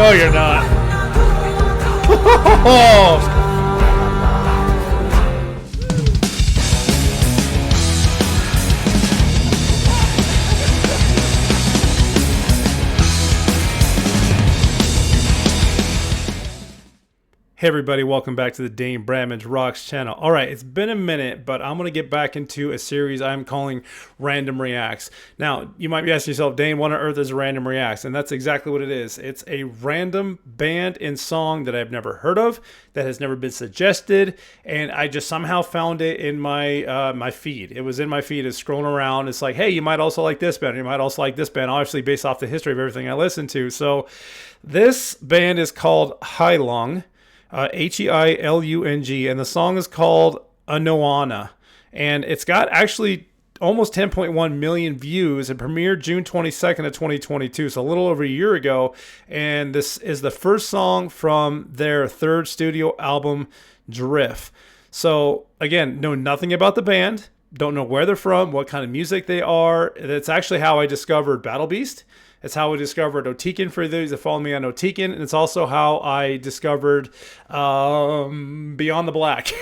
No, you're not. Oh. Hey everybody, welcome back to the Dane Bradman's Rocks channel. Alright, it's been a minute, but I'm going to get back into a series I'm calling Random Reacts. Now, you might be asking yourself, Dane, what on earth is a Random Reacts? And that's exactly what it is. It's a random band and song that I've never heard of, that has never been suggested, and I just somehow found it in my my feed. It was in my feed, it's scrolling around. It's like, hey, you might also like this band, you might also like this band, obviously based off the history of everything I listen to. So this band is called Heilung. Heilung, and the song is called Anohana, and it's got actually almost 10.1 million views. It premiered June 22nd of 2022, so a little over a year ago, and this is the first song from their third studio album, Drift. So again, know nothing about the band, don't know where they're from, what kind of music they are. That's actually how I discovered Battle Beast. It's how I discovered Otiken, for those that follow me on Otiken. And it's also how I discovered Beyond the Black.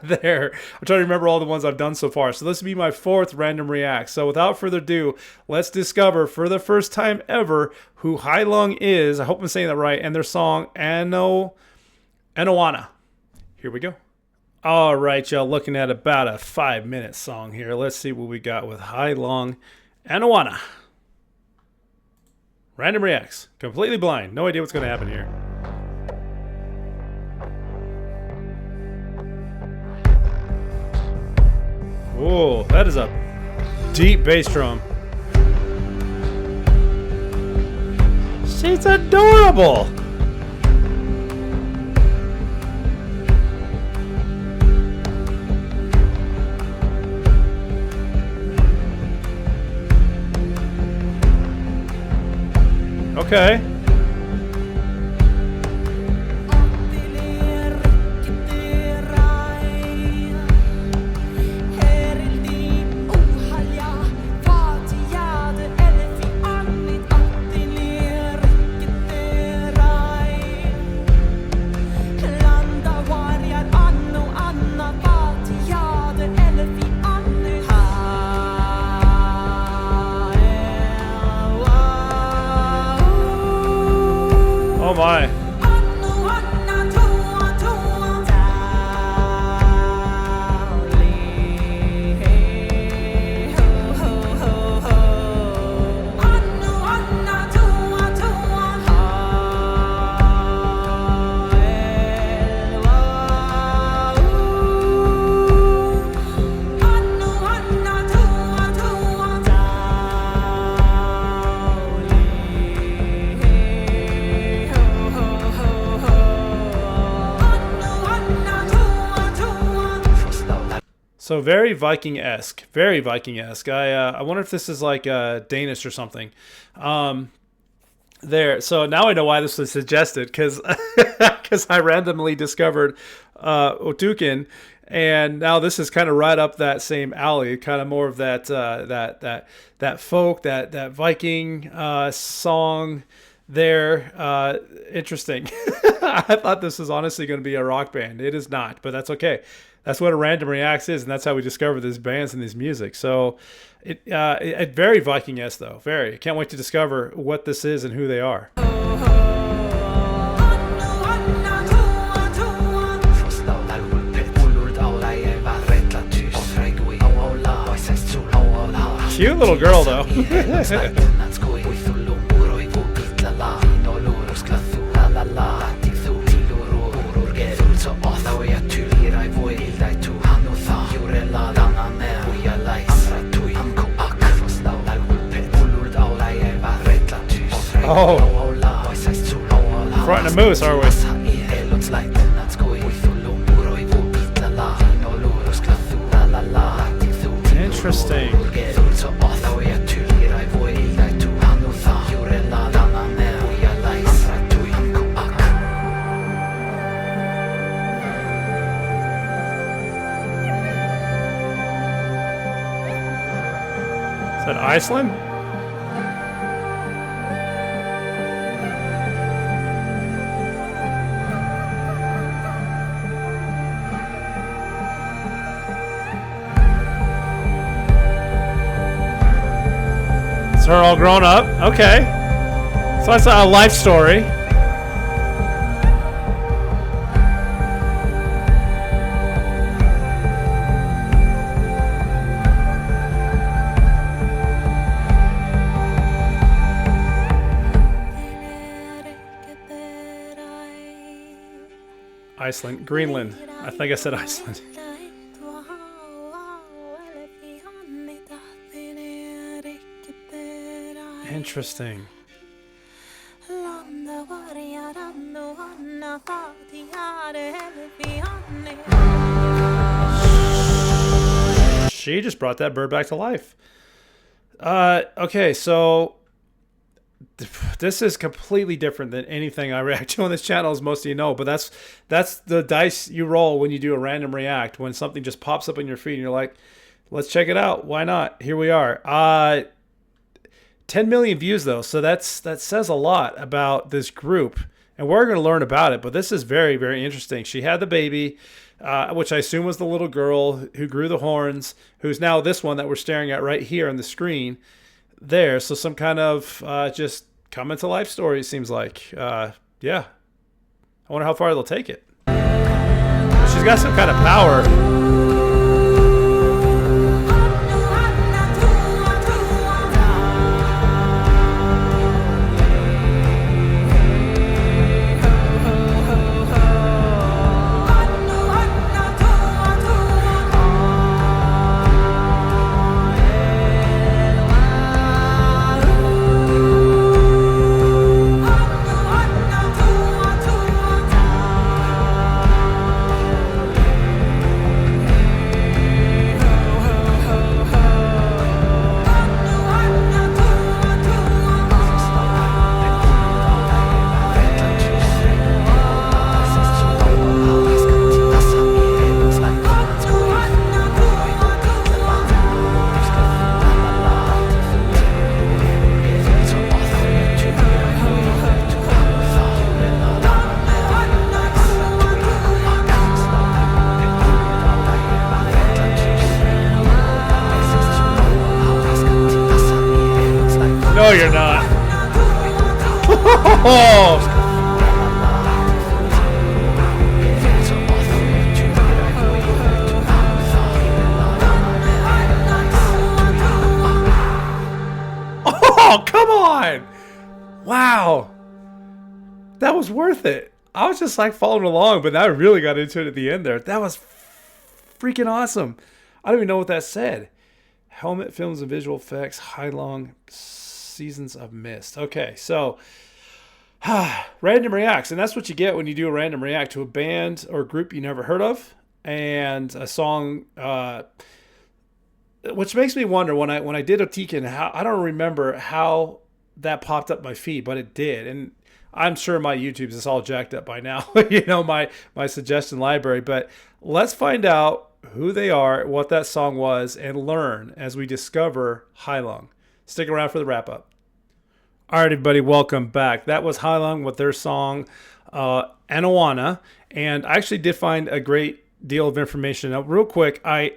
There. I'm trying to remember all the ones I've done so far. So this will be my fourth Random React. So without further ado, let's discover for the first time ever who Heilung is. I hope I'm saying that right. And their song, Anohana. Here we go. All right, y'all. Looking at about a 5-minute song here. Let's see what we got with Heilung. Anohana. Random Reacts. Completely blind. No idea what's going to happen here. Whoa, that is a deep bass drum. She's adorable. Okay. Oh my. So very Viking-esque, very Viking-esque. I wonder if this is like Danish or something. There. So now I know why this was suggested, because I randomly discovered Otuken, and now this is kind of right up that same alley, kind of more of that that folk, that Viking song. There, interesting. I thought this was honestly going to be a rock band. It is not, but that's okay. That's what a Random Reacts is, and that's how we discover these bands and these music. So, it very Viking-esque though. Very. I can't wait to discover what this is and who they are. Cute little girl though. Oh, front of a moose, are we? Interesting. Is that Iceland? her all grown up. Okay. So that's a life story. Iceland. Greenland. I think I said Iceland. Interesting. She just brought that bird back to life. Okay, so this is completely different than anything I react to on this channel, as most of you know. But that's the dice you roll when you do a random react. When something just pops up on your feed and you're like, let's check it out. Why not? Here we are. 10 million views though, so that says a lot about this group, and we're going to learn about it. But this is very, very interesting. She had the baby, which I assume was the little girl who grew the horns, who's now this one that we're staring at right here on the screen there. So some kind of just coming to life story, it seems like. Yeah, I wonder how far they'll take it. She's got some kind of power. No, you're not. Oh, come on. Wow. That was worth it. I was just like following along, but I really got into it at the end there. That was freaking awesome. I don't even know what that said. Helmet Films and Visual Effects, Hailong Seasons of Mist. Okay, so random reacts, and that's what you get when you do a random react to a band or group you never heard of, and a song, which makes me wonder when I did Otiken, how I don't remember how that popped up my feed, but it did, and I'm sure my YouTube's is all jacked up by now. You know, my suggestion library. But let's find out who they are, what that song was, and learn as we discover Hailong. Stick around for the wrap up. All right, everybody, welcome back. That was Hailong with their song Anawana, and I actually did find a great deal of information. Now, real quick, I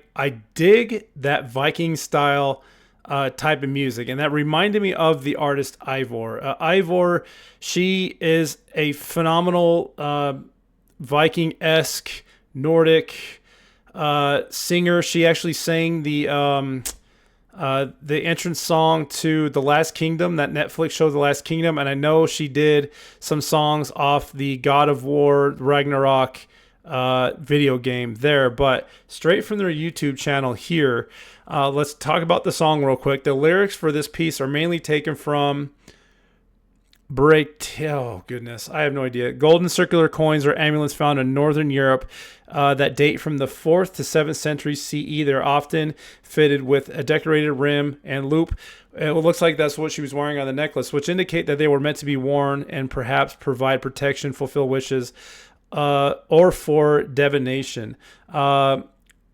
dig that Viking style type of music, and that reminded me of the artist Eivør. Eivør, she is a phenomenal Viking-esque Nordic singer. She actually sang the entrance song to The Last Kingdom, that Netflix show, The Last Kingdom, and I know she did some songs off the God of War Ragnarok video game there. But straight from their YouTube channel here, let's talk about the song real quick. The lyrics for this piece are mainly taken from oh goodness, I have no idea. Golden circular coins or amulets found in Northern Europe that date from the 4th to 7th century CE. They're often fitted with a decorated rim and loop. It looks like that's what she was wearing on the necklace, which indicate that they were meant to be worn and perhaps provide protection, fulfill wishes, or for divination. The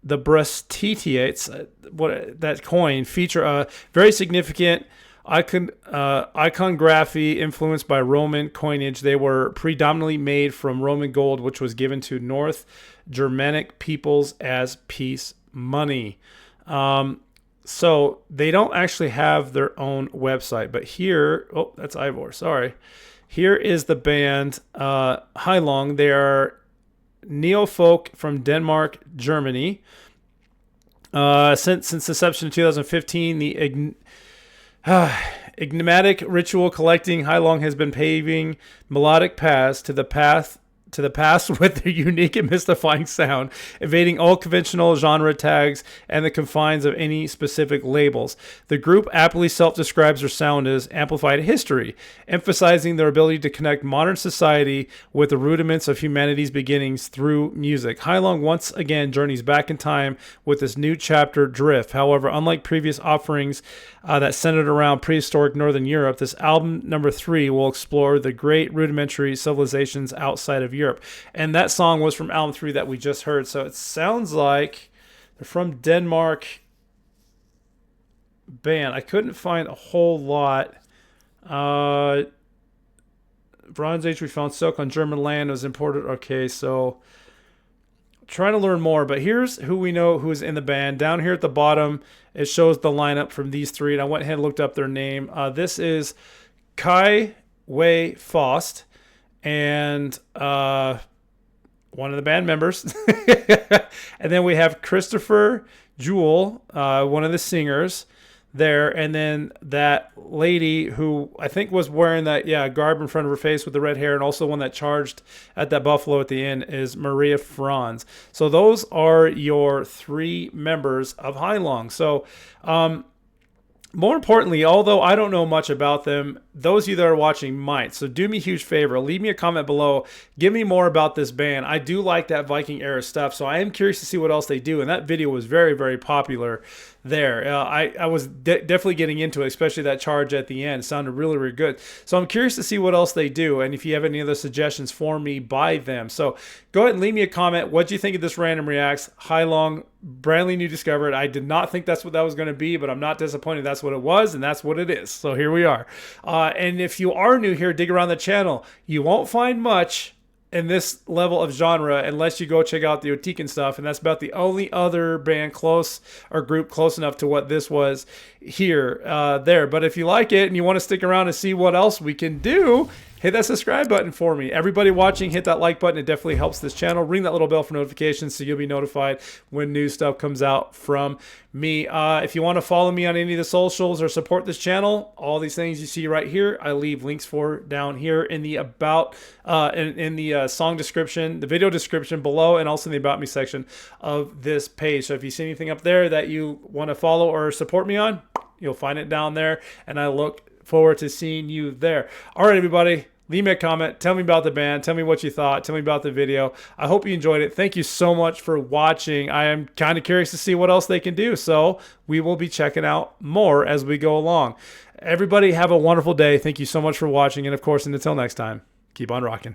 Brestitiates, that coin, feature a very significant iconography influenced by Roman coinage. They were predominantly made from Roman gold, which was given to North Germanic peoples as peace money. So they don't actually have their own website, but here, oh, that's Ivor. Sorry. Here is the band Heilong. They are neo folk from Denmark, Germany. Since inception in 2015, the enigmatic ritual collecting Heilong has been paving melodic paths to the past with their unique and mystifying sound, evading all conventional genre tags and the confines of any specific labels. The group aptly self-describes their sound as amplified history, emphasizing their ability to connect modern society with the rudiments of humanity's beginnings through music. Heilong once again journeys back in time with this new chapter, Drift. However, unlike previous offerings that centered around prehistoric Northern Europe, this album number 3 will explore the great rudimentary civilizations outside of Europe. And that song was from album 3 that we just heard. So it sounds like they're from Denmark band. I couldn't find a whole lot. Bronze Age, we found silk on German land. It was imported. Okay, so trying to learn more, but here's who we know who's in the band. Down here at the bottom, it shows the lineup from these three, and I went ahead and looked up their name. This is Kai Wei Faust, and one of the band members. And then we have Christopher Jewell, one of the singers there, and then that lady who I think was wearing that garb in front of her face with the red hair, and also one that charged at that buffalo at the end, is Maria Franz. So those are your 3 members of Heilong. So more importantly, although I don't know much about them, those of you that are watching might. So do me a huge favor. Leave me a comment below. Give me more about this band. I do like that Viking era stuff, so I am curious to see what else they do. And that video was very, very popular there. I was definitely getting into it, especially that charge at the end. It sounded really, really good. So I'm curious to see what else they do, and if you have any other suggestions for me, by them. So go ahead and leave me a comment. What do you think of this Random Reacts? Heilong, brandly new discovered. I did not think that's what that was going to be, but I'm not disappointed. That's what it was, and that's what it is. So here we are. And if you are new here, dig around the channel. You won't find much in this level of genre unless you go check out the Otiken stuff, and that's about the only other band close or group close enough to what this was here there. But if you like it and you want to stick around and see what else we can do, hit that subscribe button for me. Everybody watching, hit that like button. It definitely helps this channel. Ring that little bell for notifications so you'll be notified when new stuff comes out from me. If you want to follow me on any of the socials or support this channel, all these things you see right here, I leave links for down here in the about, in the song description, the video description below, and also in the About Me section of this page. So if you see anything up there that you want to follow or support me on, you'll find it down there, and I look forward to seeing you there. All right, everybody, leave me a comment. Tell me about the band. Tell me what you thought. Tell me about the video. I hope you enjoyed it. Thank you so much for watching. I am kind of curious to see what else they can do, so we will be checking out more as we go along. Everybody have a wonderful day. Thank you so much for watching, and of course, until next time, keep on rocking.